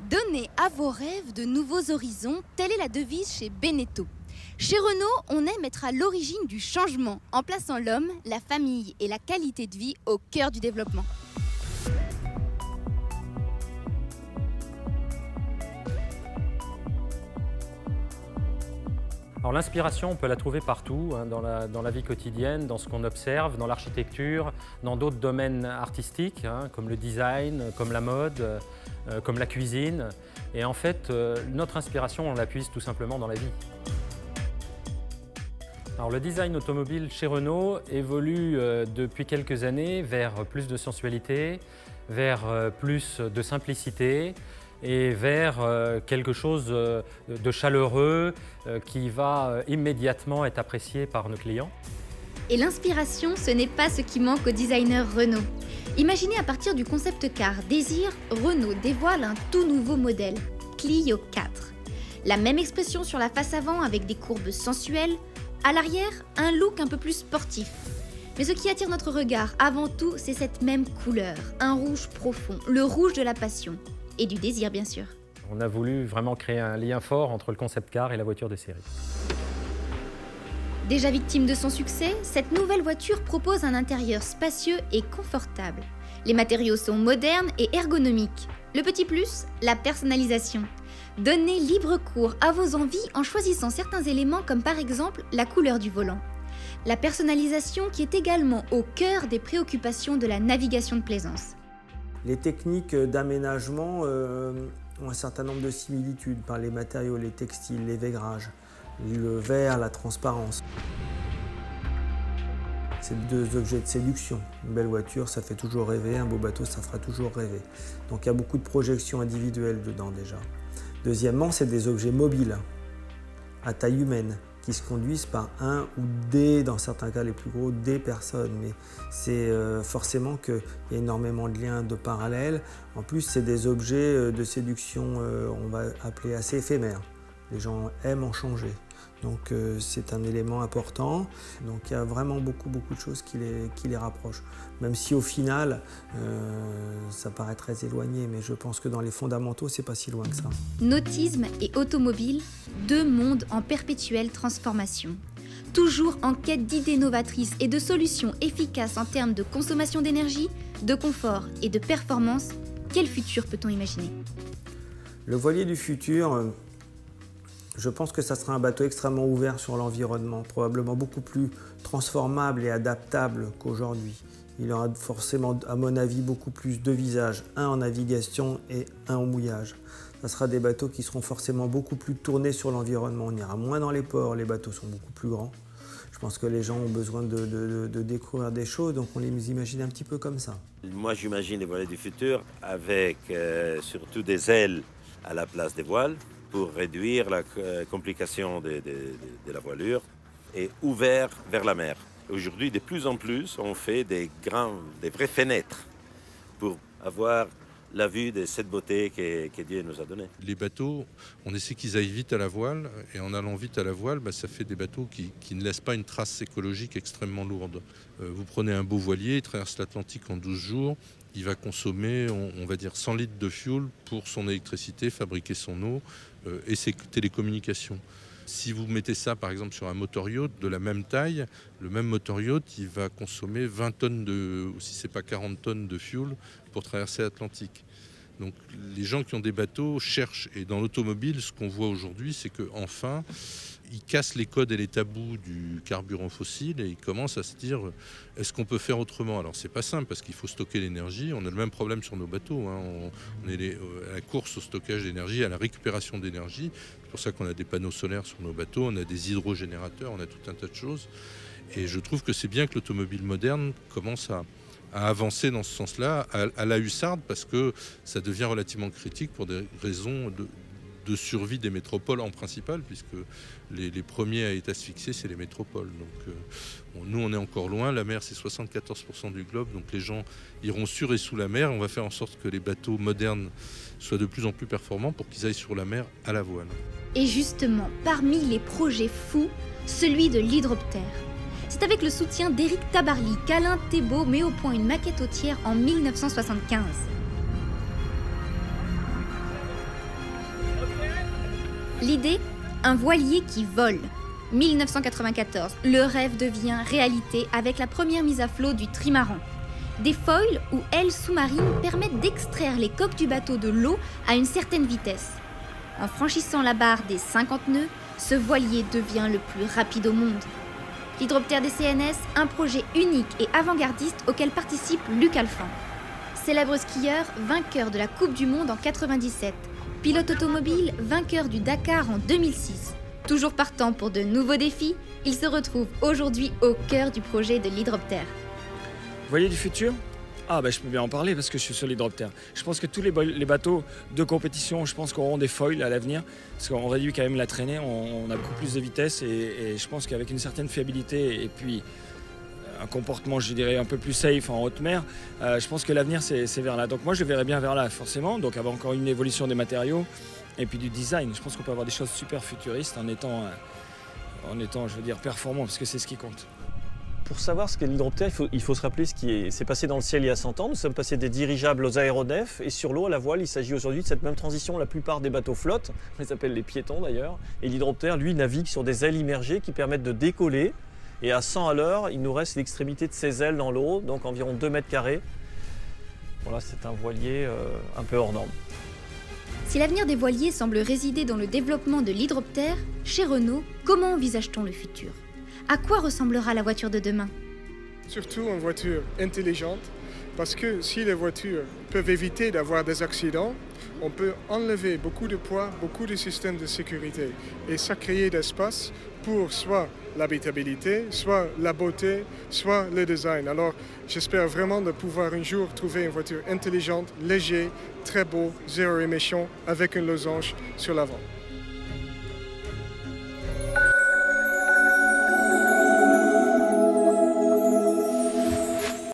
Donnez à vos rêves de nouveaux horizons, telle est la devise chez Beneteau. Chez Renault, on aime être à l'origine du changement, en plaçant l'homme, la famille et la qualité de vie au cœur du développement. Alors l'inspiration, on peut la trouver partout, hein, dans la vie quotidienne, dans ce qu'on observe, dans l'architecture, dans d'autres domaines artistiques, hein, comme le design, comme la mode, comme la cuisine. Et en fait, notre inspiration, on la puise tout simplement dans la vie. Alors le design automobile chez Renault évolue depuis quelques années vers plus de sensualité, vers plus de simplicité, et vers quelque chose de chaleureux qui va immédiatement être apprécié par nos clients. Et l'inspiration, ce n'est pas ce qui manque aux designers Renault. Imaginez à partir du concept car Désir, Renault dévoile un tout nouveau modèle, Clio 4. La même expression sur la face avant avec des courbes sensuelles, à l'arrière, un look un peu plus sportif. Mais ce qui attire notre regard avant tout, c'est cette même couleur, un rouge profond, le rouge de la passion. Et du désir, bien sûr. On a voulu vraiment créer un lien fort entre le concept car et la voiture de série. Déjà victime de son succès, cette nouvelle voiture propose un intérieur spacieux et confortable. Les matériaux sont modernes et ergonomiques. Le petit plus, la personnalisation. Donnez libre cours à vos envies en choisissant certains éléments comme par exemple la couleur du volant. La personnalisation qui est également au cœur des préoccupations de la navigation de plaisance. Les techniques d'aménagement ont un certain nombre de similitudes par les matériaux, les textiles, les vaigrages, le verre, la transparence. C'est deux objets de séduction. Une belle voiture, ça fait toujours rêver, un beau bateau, ça fera toujours rêver. Donc il y a beaucoup de projections individuelles dedans déjà. Deuxièmement, c'est des objets mobiles, à taille humaine, qui se conduisent par un ou des, dans certains cas les plus gros, des personnes. Mais c'est forcément qu'il y a énormément de liens de parallèles. En plus, c'est des objets de séduction, on va appeler assez éphémères. Les gens aiment en changer. Donc c'est un élément important. Donc il y a vraiment beaucoup de choses qui les rapprochent. Même si au final, ça paraît très éloigné, mais je pense que dans les fondamentaux, c'est pas si loin que ça. Nautisme et automobile, deux mondes en perpétuelle transformation. Toujours en quête d'idées novatrices et de solutions efficaces en termes de consommation d'énergie, de confort et de performance, quel futur peut-on imaginer? Le voilier du futur, je pense que ça sera un bateau extrêmement ouvert sur l'environnement, probablement beaucoup plus transformable et adaptable qu'aujourd'hui. Il aura forcément, à mon avis, beaucoup plus de visages, un en navigation et un au mouillage. Ça sera des bateaux qui seront forcément beaucoup plus tournés sur l'environnement. On ira moins dans les ports, les bateaux sont beaucoup plus grands. Je pense que les gens ont besoin de découvrir des choses, donc on les imagine un petit peu comme ça. Moi, j'imagine les voiles du futur avec surtout des ailes à la place des voiles, pour réduire la complication de la voilure et ouvert vers la mer. Aujourd'hui, de plus en plus, on fait des vraies fenêtres pour avoir la vue de cette beauté que Dieu nous a donnée. Les bateaux, on essaie qu'ils aillent vite à la voile, et en allant vite à la voile, ça fait des bateaux qui ne laissent pas une trace écologique extrêmement lourde. Vous prenez un beau voilier, il traverse l'Atlantique en 12 jours, il va consommer, on va dire, 100 litres de fuel pour son électricité, fabriquer son eau et ses télécommunications. Si vous mettez ça, par exemple, sur un motor-yacht de la même taille, le même motor-yacht, il va consommer 20 tonnes ou si ce n'est pas 40 tonnes de fuel pour traverser l'Atlantique. Donc les gens qui ont des bateaux cherchent. Et dans l'automobile, ce qu'on voit aujourd'hui, c'est qu'enfin, ils cassent les codes et les tabous du carburant fossile et ils commencent à se dire est-ce qu'on peut faire autrement? Alors c'est pas simple parce qu'il faut stocker l'énergie. On a le même problème sur nos bateaux. On est à la course au stockage d'énergie, à la récupération d'énergie. C'est pour ça qu'on a des panneaux solaires sur nos bateaux, on a des hydrogénérateurs, on a tout un tas de choses. Et je trouve que c'est bien que l'automobile moderne commence à avancer dans ce sens-là, à la hussarde, parce que ça devient relativement critique pour des raisons de survie des métropoles en principal, puisque les premiers à être asphyxiés, c'est les métropoles. Donc nous, on est encore loin. La mer, c'est 74% du globe, donc les gens iront sur et sous la mer. On va faire en sorte que les bateaux modernes soient de plus en plus performants pour qu'ils aillent sur la mer à la voile. Et justement, parmi les projets fous, celui de l'hydroptère. C'est avec le soutien d'Éric Tabarly qu'Alain Thébault met au point une maquette côtière en 1975. L'idée, un voilier qui vole. 1994, le rêve devient réalité avec la première mise à flot du trimaran. Des foils ou ailes sous-marines permettent d'extraire les coques du bateau de l'eau à une certaine vitesse. En franchissant la barre des 50 nœuds, ce voilier devient le plus rapide au monde. L'hydroptère des CNS, un projet unique et avant-gardiste auquel participe Luc Alphand. Célèbre skieur, vainqueur de la Coupe du Monde en 97. Pilote automobile, vainqueur du Dakar en 2006. Toujours partant pour de nouveaux défis, il se retrouve aujourd'hui au cœur du projet de l'hydroptère. Vous voyez du futur ? Ah je peux bien en parler parce que je suis sur l'hydroptère. Je pense que tous les bateaux de compétition, je pense qu'auront des foils à l'avenir parce qu'on réduit quand même la traînée, on a beaucoup plus de vitesse et je pense qu'avec une certaine fiabilité et puis un comportement, je dirais, un peu plus safe en haute mer, je pense que l'avenir c'est vers là. Donc moi je verrais bien vers là forcément, donc avoir encore une évolution des matériaux et puis du design. Je pense qu'on peut avoir des choses super futuristes en étant je veux dire, performant parce que c'est ce qui compte. Pour savoir ce qu'est l'hydroptère, il faut se rappeler ce qui s'est passé dans le ciel il y a 100 ans. Nous sommes passés des dirigeables aux aéronefs et sur l'eau, à la voile, il s'agit aujourd'hui de cette même transition. La plupart des bateaux flottent, on les appelle les piétons d'ailleurs. Et l'hydroptère, lui, navigue sur des ailes immergées qui permettent de décoller. Et à 100 à l'heure, il nous reste l'extrémité de ses ailes dans l'eau, donc environ 2 mètres carrés. Voilà, c'est un voilier un peu hors norme. Si l'avenir des voiliers semble résider dans le développement de l'hydroptère, chez Renault, comment envisage-t-on le futur ? À quoi ressemblera la voiture de demain ? Surtout une voiture intelligente, parce que si les voitures peuvent éviter d'avoir des accidents, on peut enlever beaucoup de poids, beaucoup de systèmes de sécurité et ça crée d'espace pour soit l'habitabilité, soit la beauté, soit le design. Alors j'espère vraiment de pouvoir un jour trouver une voiture intelligente, légère, très beau, zéro émission, avec un losange sur l'avant.